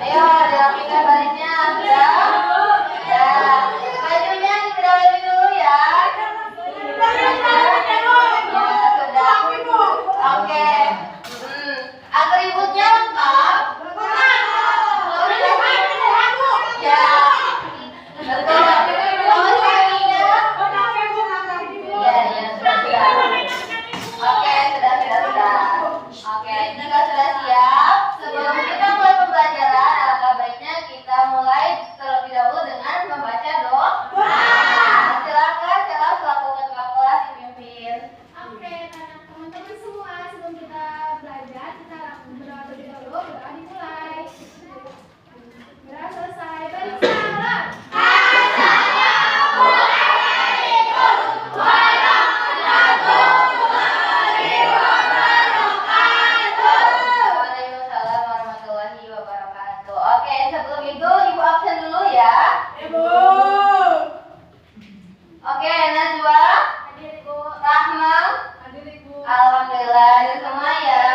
Ayo, dirapikan badannya. Sudah? Ya. Bajunya dirapikan dulu ya. Sudah. Oke. Atributnya lengkap. Ya. Betul. Iya, iya, sudah. Oke, sudah. Oke, jika sudah siap, sebelum kita mulai pembelajaran, alangkah baiknya kita mulai terlebih dahulu dengan membaca doa. Silakan, selaku ketua kelas dipimpin. Oke, teman-teman semua, sebelum kita belajar, kita berdoa terlebih dahulu. Berdoa dimulai. Berdoa selesai. Balik salam. Waalaikumsalam warahmatullahi wabarakatuh. Oke, sebelum itu Ibu absen dulu ya. Ibu. Oke, Najwa, Hadir, Ibu. Rahma, Hadir Ibu. alhamdulillah hadir semua ya.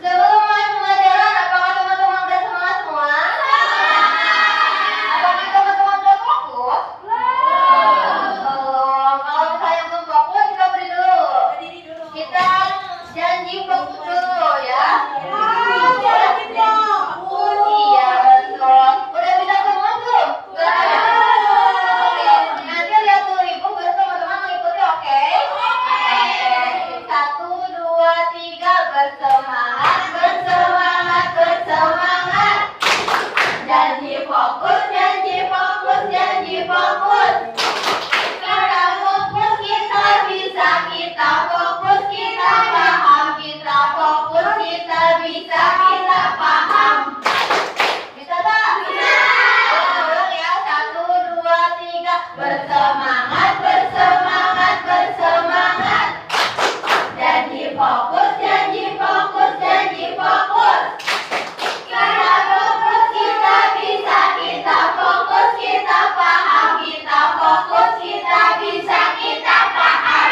Sebelum mulai pembelajaran, apakah teman-teman udah semangat semua? Apakah teman-teman udah fokus? Belum. Kalau misalnya belum fokus, kita beri dulu. Kita janji fokus dulu ya. Iya, betul. Udah bisa semua belum? Udah ya? Oke, nanti lihat dulu Ibu, baru teman-teman mengikuti, oke? Oke, 1, 2, 3, bersemangat, bersemangat, bersemangat. Janji fokus, janji fokus, janji fokus. Kita fokus, kita bisa, kita fokus, kita paham, kita fokus, kita bisa, kita paham. Bisa tak? Bisa. Ulang ya, 1, 2, 3, bersemangat, bersemangat, bersemangat. Janji fokus, janji fokus, janji fokus. Kita fokus, kita bisa, kita fokus, kita paham, kita fokus, kita bisa, kita paham.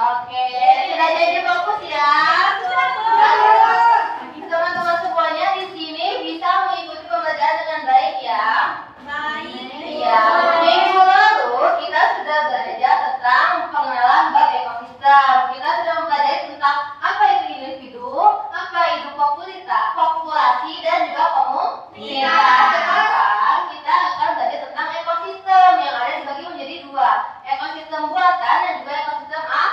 Oke, sudah jadi fokus ya. Teman-teman semuanya di sini bisa mengikuti pembelajaran dengan baik ya. Iya. Minggu lalu kita sudah belajar tentang pengenalan bab ekosistem. Kita sudah mempelajari tentang apa itu individu, apa itu populasi dan juga komunitas. Sekarang kita akan belajar tentang ekosistem yang ada dibagi menjadi dua, ekosistem buatan dan juga ekosistem alam.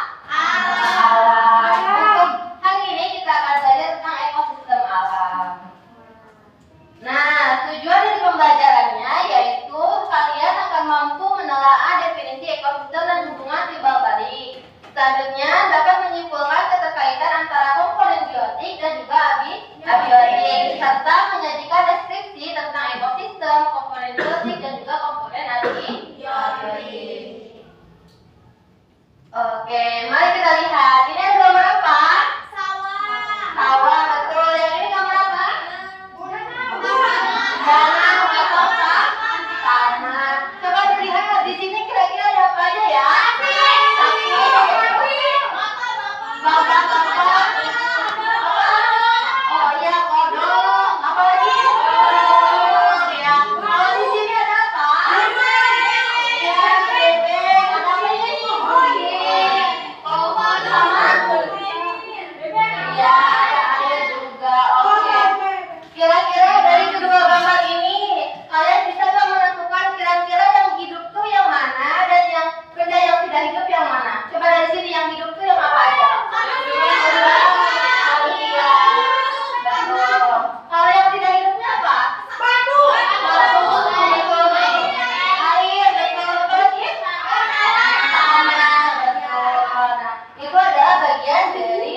Untuk hari ini kita akan belajar tentang ekosistem alam. Nah, tujuan dari pembelajarannya yaitu kalian akan mampu menelaah definisi ekosistem dan hubungan timbal balik. Selanjutnya dapat menyimpulkan keterkaitan antara komponen biotik dan juga abiotik, serta menyajikan deskripsi tentang ekosistem, komponen biotik dan juga komponen abiotik. Oke, mari kita lihat. Ini ada gambar apa? Sawah, betul. Yang ini gambar apa? Danau atau tanah. Coba dilihat di sini kira-kira ada apa aja ya? Bapak. Oh iya, kodok. Apa lagi? Ya. Kalau di sini ada apa? Ya, bebek. Ada apa ini? Pohon sama? Ya, ada juga. Oke. Kira-kira dari kedua gambar ini kalian bisa nggak menentukan kira-kira yang hidup tuh yang mana dan yang benda yang tidak hidup yang mana? Coba dari sini yang hidup tuh yang apa aja? Manusia. Betul. Kalau yang tidak hidupnya apa? Batu. Air, betul. Lagi? Tanah, betul. Nah, itu adalah bagian dari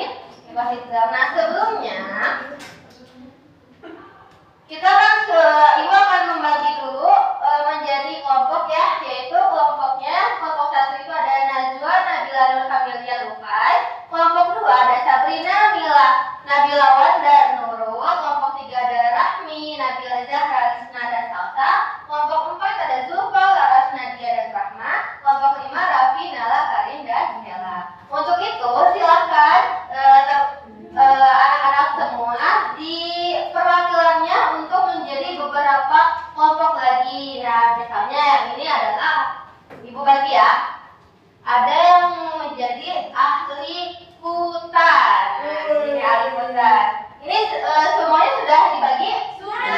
ekosistem. Nah, sebelumnya kita kan Ibu akan membagi dulu menjadi kelompok ya, yaitu kelompoknya kelompok 1 itu ada Najwa, Nabila, dan Familia Rufai. Kelompok 2 ada Sabrina, Mila, Nabilawan, dan Nurul. Kelompok 3 ada Rahmi, Nabila, Zahra, Risna, dan Salsa. Kelompok 4 ada Zulfa, Laras, Nadia, dan Rahma. Kelompok 5 Raffi, Nala, Karin, dan Hela. Untuk itu silakan anak-anak semua di beberapa kelompok lagi. Nah, misalnya yang ini adalah Ibu bagi ya. Ada yang menjadi ahli hutan. Nah, ini ahli hutan. Ini semuanya sudah dibagi? Sudah.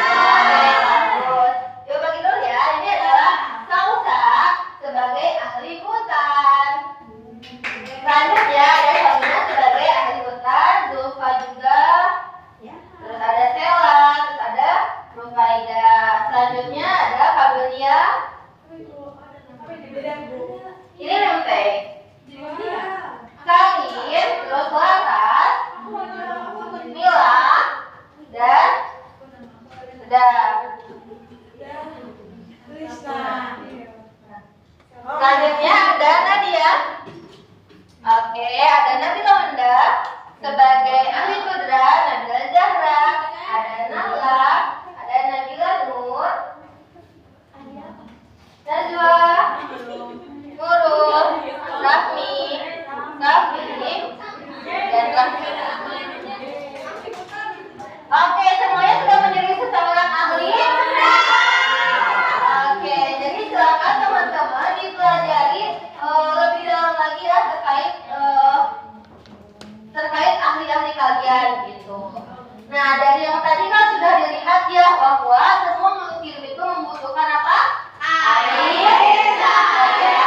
Bagus. Coba bagi dulu ya. Ini adalah Sausa sebagai ahli hutan. Selanjutnya ada Sabina sebagai ahli hutan, Zulfa juga. Terus ada Sela, terus ada Rufaida. Selanjutnya ada Kabelia. Ini Remte. Kain, terus Laras, Mila, dan selanjutnya ada Nadia. Oke, ada Nabila Wenda sebagai ahli kudra, Nabila Zahra, ada Nala, ada Nabila Nur, Najwa, Nurul, Rafmi, Raffi, dan Rafina. Oke, semuanya sudah menjadi seseorang ahli? Oke, jadi silakan teman-teman dipelajari lebih dalam lagi ya terkait ahli-ahli kalian gitu. Nah, dari yang tadi kan sudah dilihat ya bahwa semua makhluk hidup itu membutuhkan apa? Air, cahaya,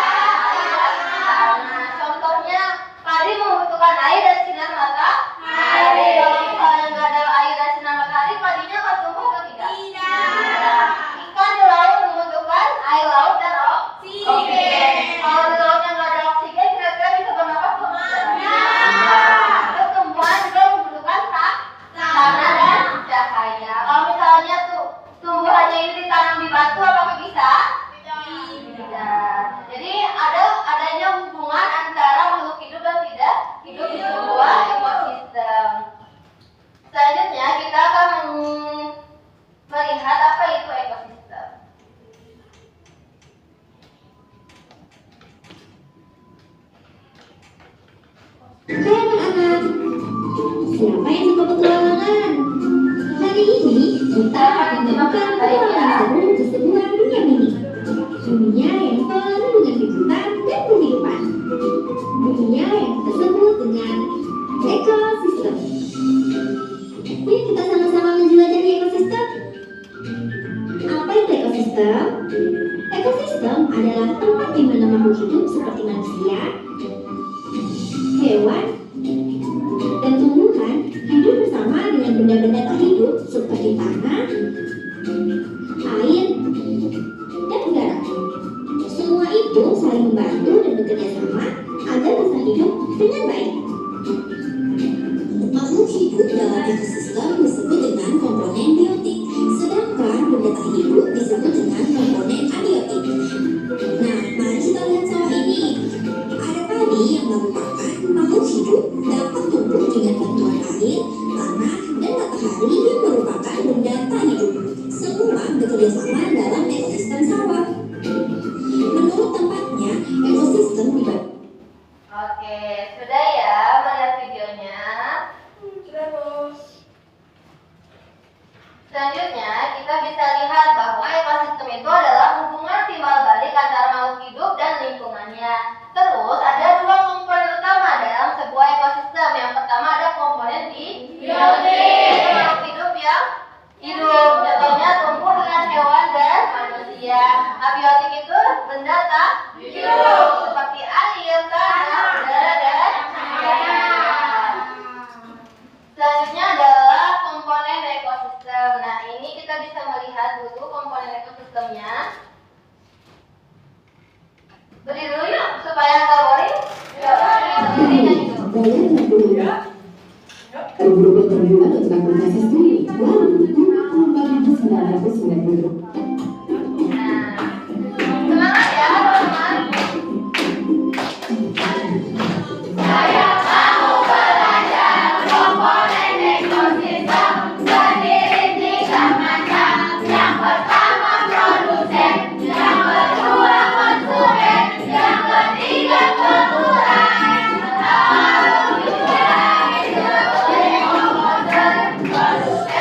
nah, contohnya padi membutuhkan air dan sinar matahari. Kalau misalnya nggak ada air dan sinar matahari, padinya akan tumbuh atau tidak? Tidak. Ikan di laut membutuhkan air laut dan oksigen. Kalau di lautnya nggak ada oksigen, kira-kira bisa bernapas atau tidak? Terus tumbuhan juga membutuhkan tanah dan cahaya. Kalau misalnya tumbuhannya ini ditanam di batu, apakah bisa? Tidak. Jadi adanya hubungan antara makhluk hidup dan tidak hidup di sebuah ekosistem. Selanjutnya kita akan melihat apa itu ekosistem. Anak-anak, siapa yang suka petualangan? Hari ini kita akan melakukan petualangan seru ke sebuah dunia mini. Dunia yang penuh dengan kejutan dan kehidupan. Dunia yang tersebut dengan ekosistem. Yuk kita sama-sama menjelajahi ekosistem. Apa itu ekosistem? Ekosistem adalah tempat di mana makhluk hidup seperti manusia, hewan, dan tumbuhan hidup bersama dengan benda-benda tak hidup seperti tanah, air, dan udara. Semua itu saling membantu dan bekerja sama agar bisa hidup dengan baik. Makhluk hidup dalam ekosistem disebut dengan komponen biotik, sedangkan benda tak hidup disebut dengan komponen abiotik. Nah, mari kita lihat sawah ini. Ada padi yang merupakan makhluk hidup dapat tumbuh dengan bantuan air, tanah, dan matahari yang merupakan benda tak hidup. Semua bekerja sama dalam ekosistem sawah. Menurut tempatnya, ekosistem dibagi. Oke, sudah ya melihat videonya. Selanjutnya kita bisa lihat bahwa ekosistem itu adalah hubungan timbal balik antara makhluk hidup dan lingkungannya. Terus ada dua komponen utama dalam sebuah ekosistem. Yang pertama ada komponen biotik, makhluk hidup yang hidup. Contohnya tumbuhan, hewan, dan manusia. Abiotik itu benda tak hidup seperti air, tanah, udara, dan cahaya. Selanjutnya adalah komponen ekosistem. Nah, ini kita bisa melihat dulu komponen ekosistemnya. Berdiri dulu yuk, supaya nggak boring. Berdirinya gitu. Berubah terbuat untuk aplikasi streaming. Wow, 24.990. Semangat ya teman-teman. Saya mau belajar komponen ekosistem berdiri tiga macam. Yang pertama produsen, yang kedua konsumen, yang ketiga pengurang. Produsen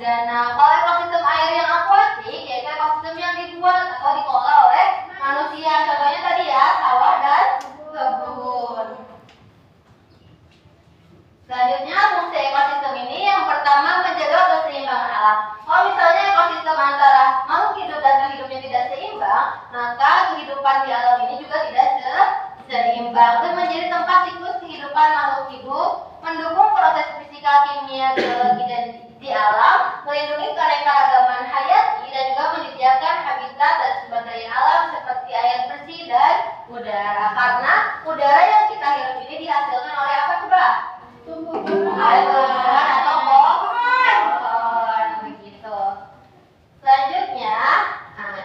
Dan kalau ekosistem air yang akuatik yaitu ekosistem yang dibuat atau dikelola oleh manusia. Contohnya tadi ya, sawah dan kebun. Selanjutnya fungsi ekosistem ini yang pertama menjaga keseimbangan alam. Kalau misalnya ekosistem antara makhluk hidup dan hidupnya tidak seimbang, maka kehidupan di alam ini juga tidak seimbang. Dan menjadi tempat siklus kehidupan makhluk hidup, mendukung proses fisika, kimia, biologi dan di alam, melindungi keanekaragaman hayati dan juga menyediakan habitat dan sumber daya alam seperti air bersih dan udara. Karena udara yang kita hirup ini dihasilkan oleh apa coba? Tumbuhan atau pohon, begitu. Selanjutnya,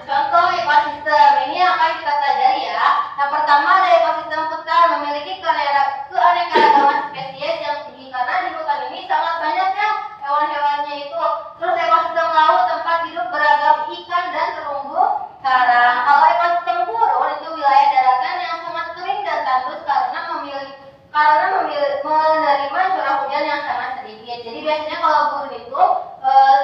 contoh ekosistem ini akan kita pelajari ya. Yang pertama ada ekosistem hutan, memiliki keanekaragaman spesies yang tinggi karena di hutan ini sangat banyaknya hewan-hewannya itu. Terus ekosistem laut, tempat hidup beragam ikan dan terumbu karang. Kalau ekosistem gurun itu wilayah daratan yang sangat kering dan tandus karena menerima curah hujan yang sangat sedikit. Jadi biasanya kalau gurun itu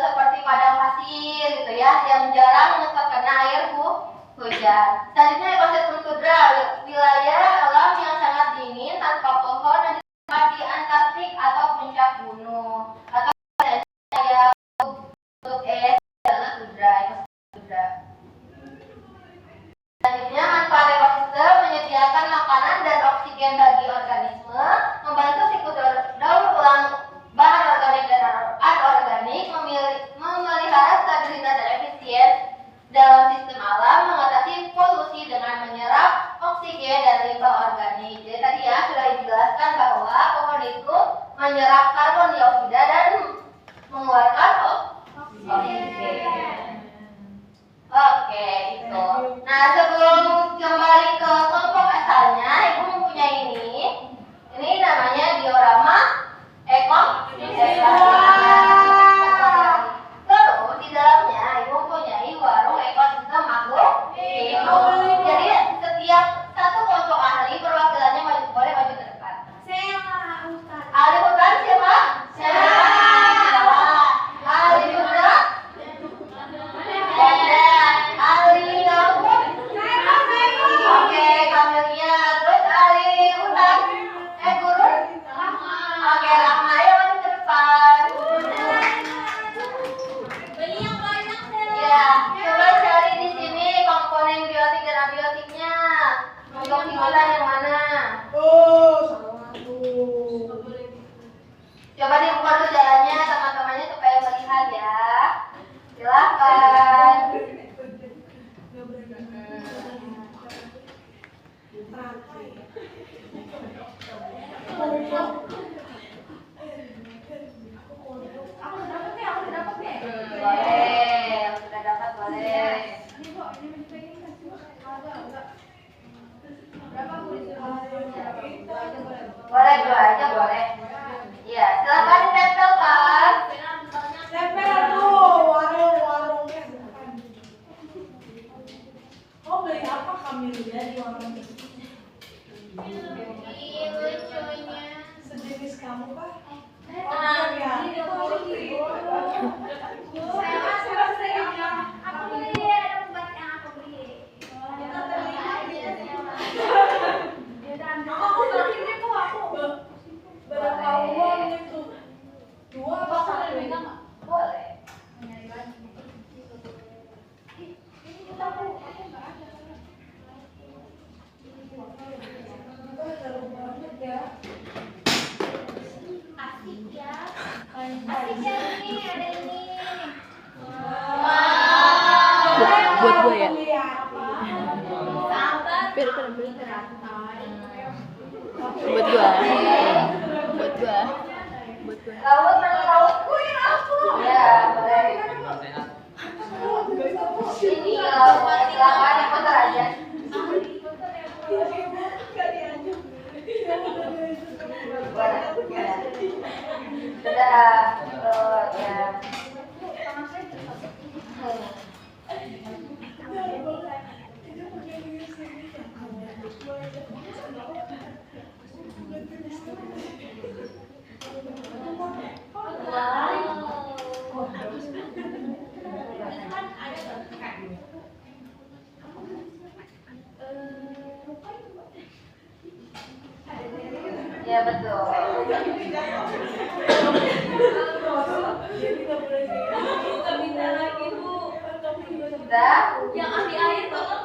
seperti padang pasir gitu ya, yang jarang terkena air hujan. Selanjutnya ekosistem tundra, wilayah alam yang sangat dingin tanpa pohon dan di Antartik atau puncak gunung. Atau kayak bentuk es adalah tundra, ekosistem tundra. Selanjutnya manfaat ekosistem menyediakan makanan dan oksigen bagi organisme, membantu siklus daur ulang bahan organik dan anorganik, memelihara stabilitas dan efisien dalam sistem alam, mengatasi polusi dengan menyerap oksigen dan limbah organik. Jadi tadi ya sudah dijelaskan bahwa pohon itu menyerap karbon dioksida dan mengeluarkan oksigen. Oke, itu. Nah, sebelum kembali ke kelompok asalnya, Ibu mempunyai ini. Ini namanya diorama ekosistem. Terus di dalamnya Ibu mempunyai warung ekosistem makhluk hidup. Jadi setiap satu kelompok ahli perwakilannya boleh maju ke depan. Saya Ustaz. Ahli hutan siapa? Ahli udara? Ahli laut? Oke, Kamelia. Terus ahli hutan? Gurun? Oke, Rahma, ayo maju ke depan. Ya, coba cari di sini komponen biotik dan abiotiknya. Untuk di hutan yang mana? Coba dibuka dulu jalannya teman-temannya supaya melihat ya. Silakan. Boleh, sudah dapat boleh. Boleh dua aja boleh. Iya, silakan ditempelkan. Tempel tuh warung-warungnya bukan. Oh, beli apa Kamelia di warung itu? Lucunya. Sejenis kamu Pak? Aku beli ada obat yang aku beli. Aku terakhir itu aku berapa uang itu? 2 apa 1? Boleh. Seru banget ya. Asik ya. Asik ya ini ada ini. Buat gue ya. Sabar. Buat gue. Laut mana laut? Ya, boleh. Ini laut, silakan diputar aja. Sudah, ya. Wow. Iya betul. Sudah? Yang ahli air banget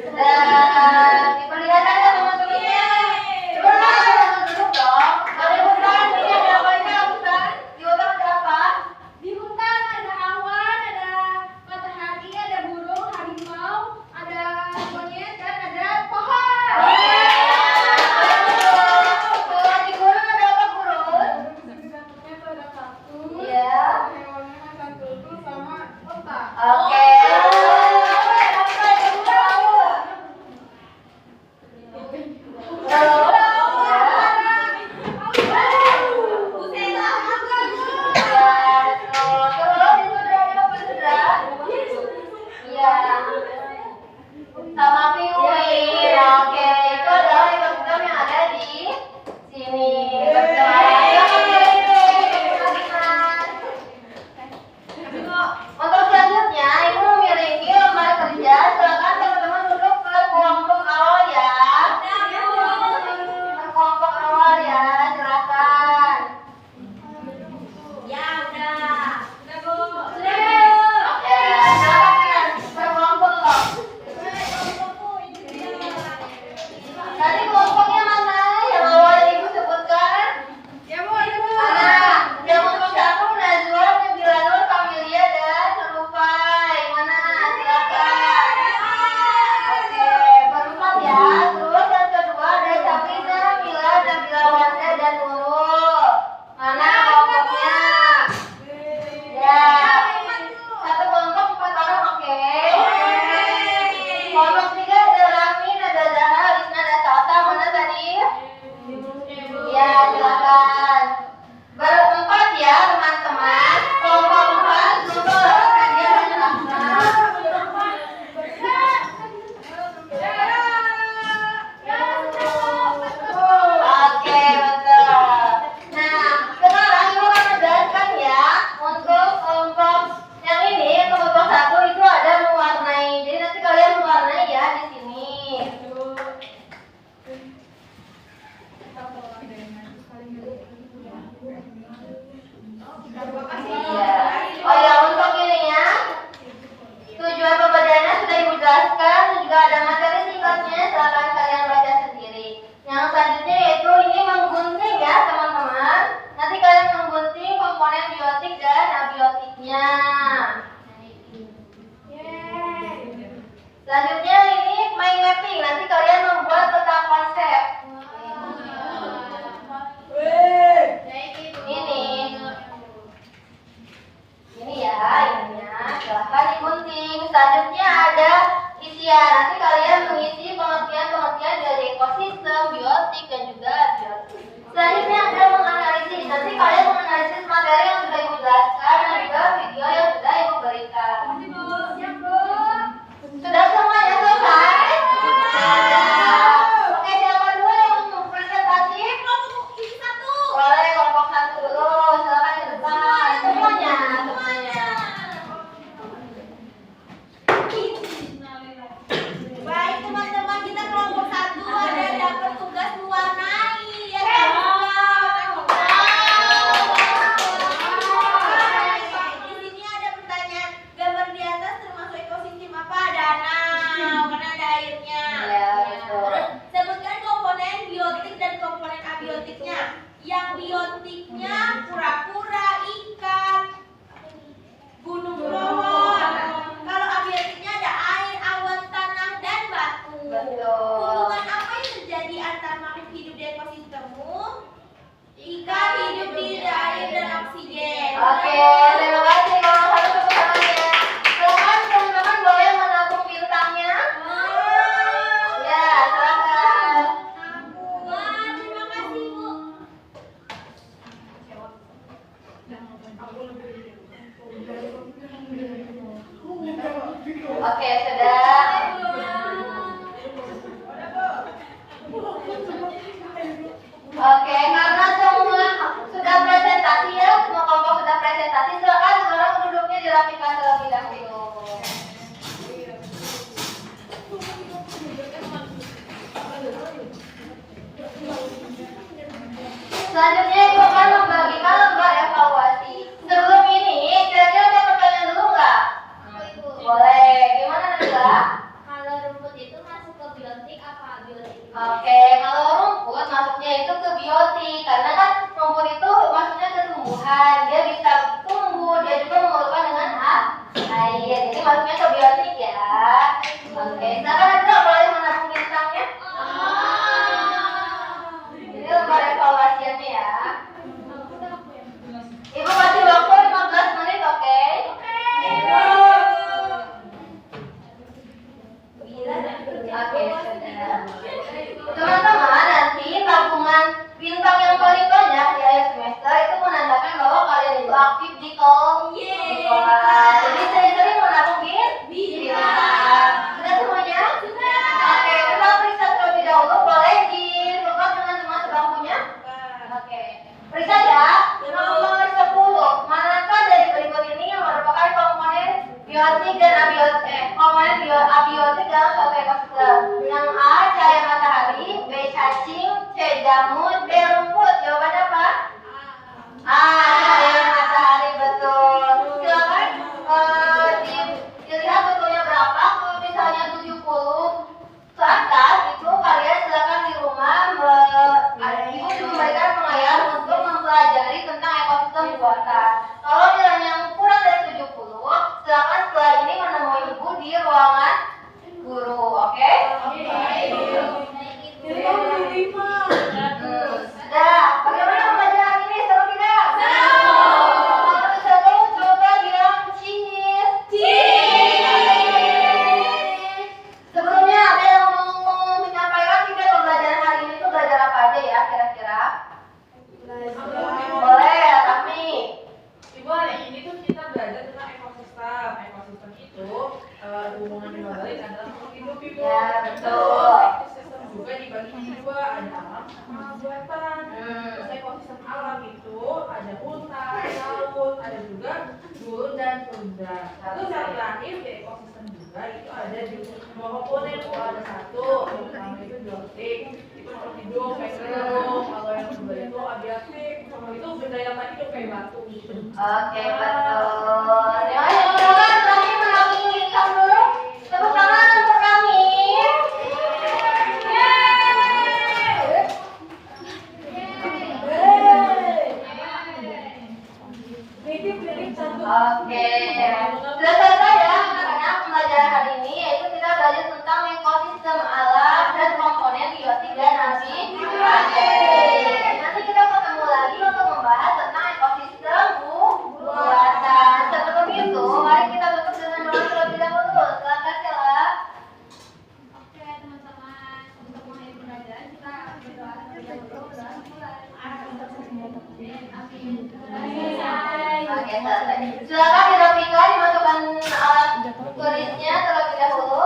Sudah diperlihatkan ya teman-temannya? Coba dulu dong. Ada hutan, ini ada apa aja hutan? Di hutan ada apa? Di hutan ada awan, ada matahari, ada burung, harimau, ada monyet, dan ada pohon. Kalau di gurun ada apa gurun? Itu ada kaktus, Iya. hewannya macan tutul sama otak. Oke. Sama penguin. Oke, itu adalah ekosistem yang ada di sini. Untuk selanjutnya, Ibu memiliki lembar kerja. Silakan teman-teman duduk ke kelompok awal ya. Ke kelompok awal ya, silakan. Ya udah. Udah Bu. Oke, silakan berkelompok. Tadi kelompoknya mana? Yang awal yang Ibu sebutkan? Ya Bu, ya Bu. Mana? Yang kelompok 1, Najwa, Nabila Nur, Familia, dan Nurufai. Mana? Silakan. Oke, berempat ya. Terus yang kedua ada Sabrina, Mila, Nabila Wanda, dan Nurul. Mana kelompoknya? Ya. Satu kelompok 4 orang, oke. Kelompok 3 ada Rami, ada Zahra, Rizna, dan Salsa. Mana tadi? Ya, silakan. Berempat ya teman-teman. Kelompok 4 dulu kajian menjelaskan. Oke, betul. Nah, sekarang Ibu akan menjelaskan ya untuk kelompok yang ini, kelompok 1 itu ada mewarnai. Jadi nanti kalian mewarnai ya di sini. Iya. Oh ya, untuk ininya tujuan pembacanya sudah Ibu jelaskan, dan juga ada materi singkatnya, silakan kalian baca sendiri. Yang selanjutnya yaitu ini menggunting ya teman-teman. Nanti kalian menggunting komponen biotik dan abiotiknya. Selanjutnya ini mind mapping. Nanti kalian membuat peta konsep. Ini. Selanjutnya Ibu akan membagikan lembar evaluasi. Sebelum ini, kira-kira ada pertanyaan dulu nggak? Boleh. Gimana Nabila? Kalau rumput itu masuk ke biotik apa biotik? Oke, kalau rumput masuknya itu ke biotik karena kan rumput itu masuknya ke tumbuhan, dia bisa tumbuh, dia juga memerlukan dengan air, jadi masuknya ke biotik ya. Oke, sekarang Nabila boleh menabung bintangnya. Ini lembar evaluasiannya ya. Ibu kasih waktu 15 menit, oke? Oke, sudah. Teman-teman, nanti tabungan bintang yang paling banyak di akhir semester itu menandakan bahwa kalian itu aktif di sekolah. Jadi sering-sering menabung bintang. Sudah semuanya? Sudah. Oke, kita periksa terlebih dahulu. Boleh dibuka dengan teman sebangkunya? Oke. Periksa ya. Nomor 10. Manakah dari berikut ini yang merupakan komponen biotik dan abiotik? Komponen abiotik dalam suatu ekosistem. Yang A, cahaya matahari, B, cacing, C, jamur, D, rumput. Jawabannya apa? A, cahaya matahari, betul. Silakan dilihat betulnya berapa. Kalau misalnya 70 ke atas itu kalian silakan di rumah ibu memberikan pengayaan untuk mempelajari tentang ekosistem buatan. Kalau nilainya yang kurang dari 70, silakan setelah ini menemui ibu di ruangan guru, oke? Sudah. Bagaimana pembelajaran ini? Seru tidak? Seru. Coba bilang cheese. Sebelumnya ada yang mau menyampaikan tidak pembelajaran hari ini itu belajar apa aja ya kira-kira? Boleh, Raffi. Ibu, hari ini tuh kita belajar tentang ekosistem. Ekosistem itu hubungan yang balik adalah makhluk hidup, Ibu. Ya, betul. Ekosistem juga dibagi dua, ada alam sama buatan. Terus ekosistem alam itu ada hutan, laut, ada juga gurun dan tundra. Terus yang terakhir di ekosistem juga itu ada di dua komponen, Bu. Ada satu, yang pertama itu biotik, itu makhluk hidup, kayak kerang. Kalau yang kedua itu abiotik, itu benda yang tadi tuh kayak batu gitu. Oke, betul. Terima kasih teman-teman. Kami menabung bintang dulu. Tepuk tangan untuk kami. Oke, sudah selesai ya anak-anak pembelajaran hari ini, yaitu kita belajar tentang ekosistem alam dan komponen biotik dan abiotik. Nanti kita ketemu lagi untuk membahas tentang ekosistem buatan. Sebelum itu, mari kita tutup dengan doa terlebih dahulu. Silakan Sheila. Oke teman-teman, untuk mengakhiri pembelajaran kita berdoa terlebih dahulu. Oke, selesai. Silakan dirapikan, dimasukkan alat tulisnya terlebih dahulu.